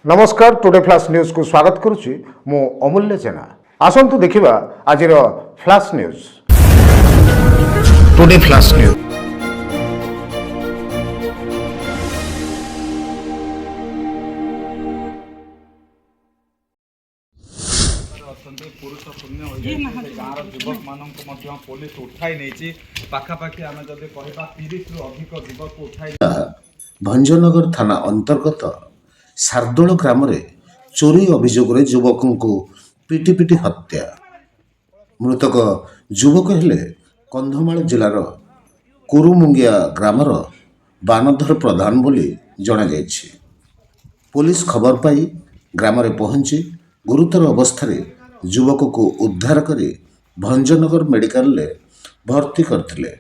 नमस्कार today flash news को स्वागत करुच्ची मु अमूल्य जेना। आसंतु देखिबा आजिर flash news. Today flash news पुरुष शून्य गाँव युवक मान पुलिस उठाई नहीं पाखापाखि आम जब कह 30 रु अधिक युवक उठाई भंजनगर थाना अंतर्गत शार्दूल ग्राम चोरी अभियोग युवक को पिटी पिटी हत्या। मृतक युवक हेले कंधमाल जिलार कुरुमुंगिया ग्रामर बानधर प्रधान बोली जना जायछि। पुलिस खबर पाई ग्राम रे पहुंची गुरुतर अवस्था युवक को उद्धार करी भंजनगर मेडिकल रे भर्ती करथिले,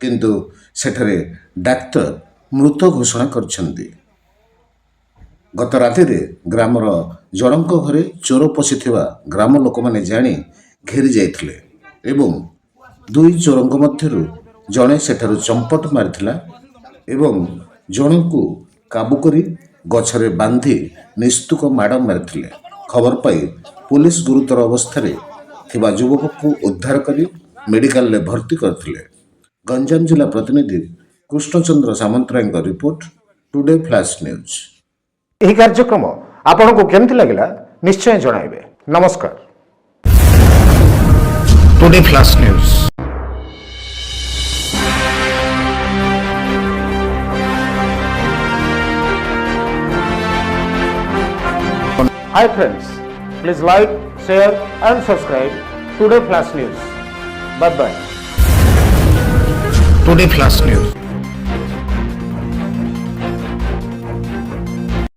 किंतु सेठरे डाक्तर मृत घोषणा करछन्ती। गत रातिरे ग्रामर जनक घरे चोर पशिथिबा ग्राम लोक माने जानी घेरी जाइथिले एवं दुई चोरंक मध्यरु जणे सेठारु चंपट मारिथिला एवं जनकु काबू करी गछरे बांधी निस्तुक माड़ मारिथिले। खबर पाई पुलिस गुरुतर अवस्था थिबा युवक को उद्धार करी मेडिकल रे भर्ती करथिले। गंजाम जिला प्रतिनिधि Krishnachandra Samantaray report today flash news. यह कार्यक्रम आपन को केमति लागिला निश्चय जणाइबे। नमस्कार। Today flash news. Hi friends, please like, share and subscribe Today Flash News. Bye bye. Today Flash News.